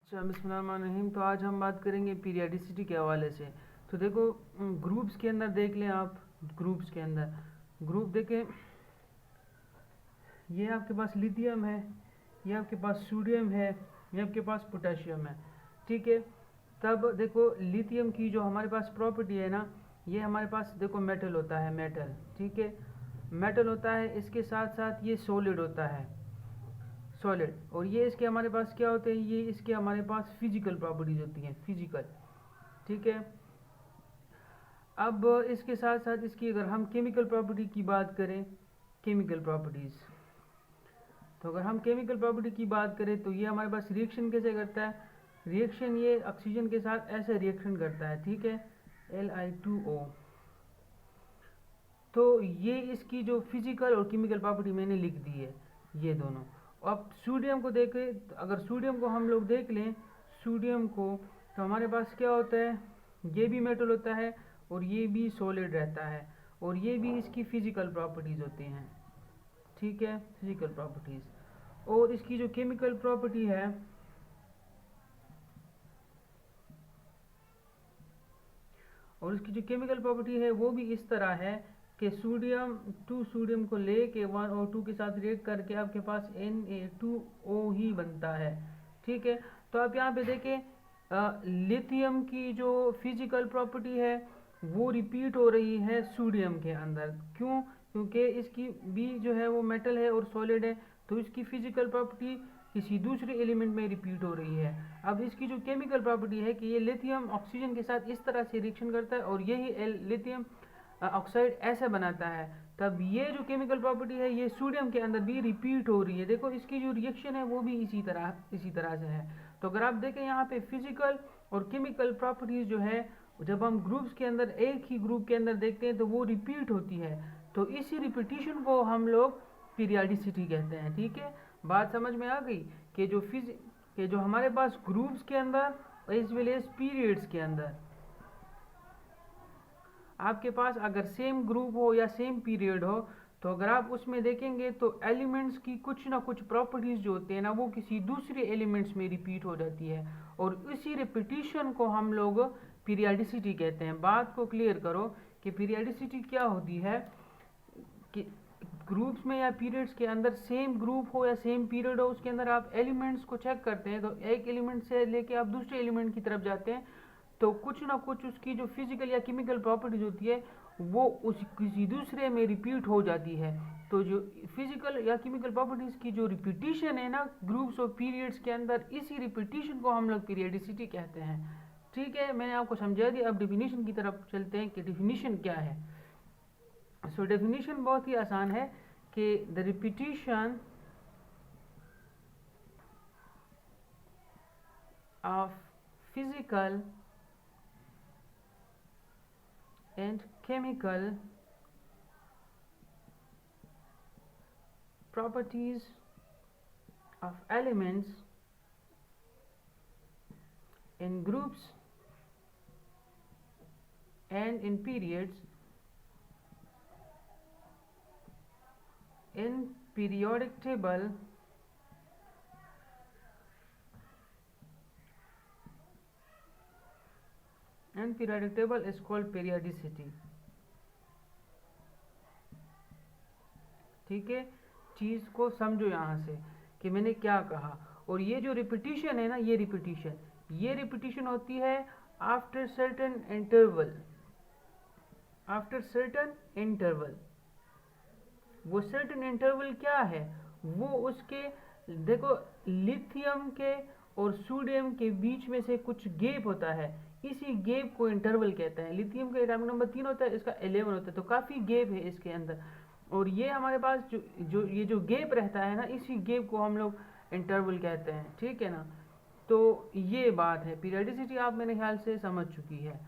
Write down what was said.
अच्छा, बिस्मिल्लाहिर्रहमानिर्रहीम। तो आज हम बात करेंगे पीरियडिसिटी के हवाले से। तो देखो, ग्रुप्स के अंदर देख लें आप। ग्रुप्स के अंदर ग्रुप देखें, ये आपके पास लिथियम है, ये आपके पास सोडियम है, ये आपके पास पोटेशियम है। ठीक है। तब देखो, लिथियम की जो हमारे पास प्रॉपर्टी है ना, ये हमारे पास देखो मेटल होता है, मेटल। ठीक है, मेटल होता है, इसके साथ साथ ये सॉलिड होता है, सॉलिड। और ये इसके हमारे पास क्या होते हैं, ये इसके हमारे पास फिजिकल प्रॉपर्टीज होती हैं, फिजिकल। ठीक है। अब इसके साथ साथ इसकी अगर हम केमिकल प्रॉपर्टी की बात करें, केमिकल प्रॉपर्टीज, तो अगर हम केमिकल प्रॉपर्टी की बात करें तो ये हमारे पास रिएक्शन कैसे करता है। रिएक्शन ये ऑक्सीजन के साथ ऐसे रिएक्शन करता है। ठीक है, Li2O। तो ये इसकी जो फिजिकल और केमिकल प्रॉपर्टी मैंने लिख दी है, ये दोनों। अब सोडियम को देखें, अगर सोडियम को हम लोग देख लें, सोडियम को, तो हमारे पास क्या होता है, ये भी मेटल होता है और ये भी सॉलिड रहता है, और ये भी इसकी फिजिकल प्रॉपर्टीज होती हैं। ठीक है, फिजिकल प्रॉपर्टीज। और इसकी जो केमिकल प्रॉपर्टी है, और इसकी जो केमिकल प्रॉपर्टी है वो भी इस तरह है कि सोडियम, 2 सोडियम को लेके 1 और 2 के साथ रिएक्ट करके आपके पास Na2O ही बनता है। ठीक है। तो आप यहाँ पे देखें, लिथियम की जो फिजिकल प्रॉपर्टी है वो रिपीट हो रही है सोडियम के अंदर। क्यों? क्योंकि इसकी भी जो है वो मेटल है और सॉलिड है, तो इसकी फिजिकल प्रॉपर्टी किसी दूसरे एलिमेंट में रिपीट हो रही है। अब इसकी जो केमिकल प्रॉपर्टी है कि ये लिथियम ऑक्सीजन के साथ इस तरह से रिएक्शन करता है और यही लिथियम ऑक्साइड ऐसे बनाता है। तब ये जो केमिकल प्रॉपर्टी है ये सोडियम के अंदर भी रिपीट हो रही है। देखो, इसकी जो रिएक्शन है वो भी इसी तरह से है। तो अगर आप देखें यहाँ पे फिजिकल और केमिकल प्रॉपर्टीज जो है, जब हम ग्रुप्स के अंदर एक ही ग्रुप के अंदर देखते हैं तो वो रिपीट होती है। तो इसी रिपीटिशन को हम लोग पीरियडिसिटी कहते हैं। ठीक है, बात समझ में आ गई कि जो हमारे पास ग्रुप्स के अंदर एज वेल एज पीरियड्स के अंदर आपके पास अगर सेम ग्रुप हो या सेम पीरियड हो, तो अगर आप उसमें देखेंगे तो एलिमेंट्स की कुछ ना कुछ प्रॉपर्टीज जो होते हैं ना, वो किसी दूसरे एलिमेंट्स में रिपीट हो जाती है, और इसी रिपीटिशन को हम लोग पीरियडिसिटी कहते हैं। बात को क्लियर करो कि पीरियडिसिटी क्या होती है, कि ग्रुप्स में या पीरियड्स के अंदर सेम ग्रुप हो या सेम पीरियड हो, उसके अंदर आप एलिमेंट्स को चेक करते हैं, तो एक एलिमेंट से लेके आप दूसरे एलिमेंट की तरफ जाते हैं, तो कुछ ना कुछ उसकी जो फिजिकल या केमिकल प्रॉपर्टीज होती है वो उस किसी दूसरे में रिपीट हो जाती है। तो जो फिजिकल या केमिकल प्रॉपर्टीज की जो रिपीटिशन है ना ग्रुप्स और पीरियड्स के अंदर, इसी रिपीटिशन को हम लोग पीरियडिसिटी कहते हैं। ठीक है, मैंने आपको समझा दिया। अब डेफिनेशन की तरफ चलते हैं कि डेफिनेशन क्या है। सो डेफिनेशन बहुत ही आसान है कि the repetition of physical and chemical properties of elements in groups and in periods in periodic table and periodic table is called periodicity। ठीक है, चीज को समझो यहाँ से कि मैंने क्या कहा। और ये जो रिपीटिशन है ना, ये रिपीटिशन होती है after certain interval, after certain interval. वो सर्टेन इंटरवल क्या है, वो उसके, देखो, लिथियम के और सोडियम के बीच में से कुछ गैप होता है, इसी गैप को इंटरवल कहते हैं। लिथियम का एटॉमिक नंबर 3 होता है, इसका 11 होता है, तो काफ़ी गैप है इसके अंदर। और ये हमारे पास ये जो गैप रहता है ना, इसी गैप को हम लोग इंटरवल कहते हैं। ठीक है ना। तो ये बात है, पीरियडिसिटी आप मेरे ख्याल से समझ चुकी है।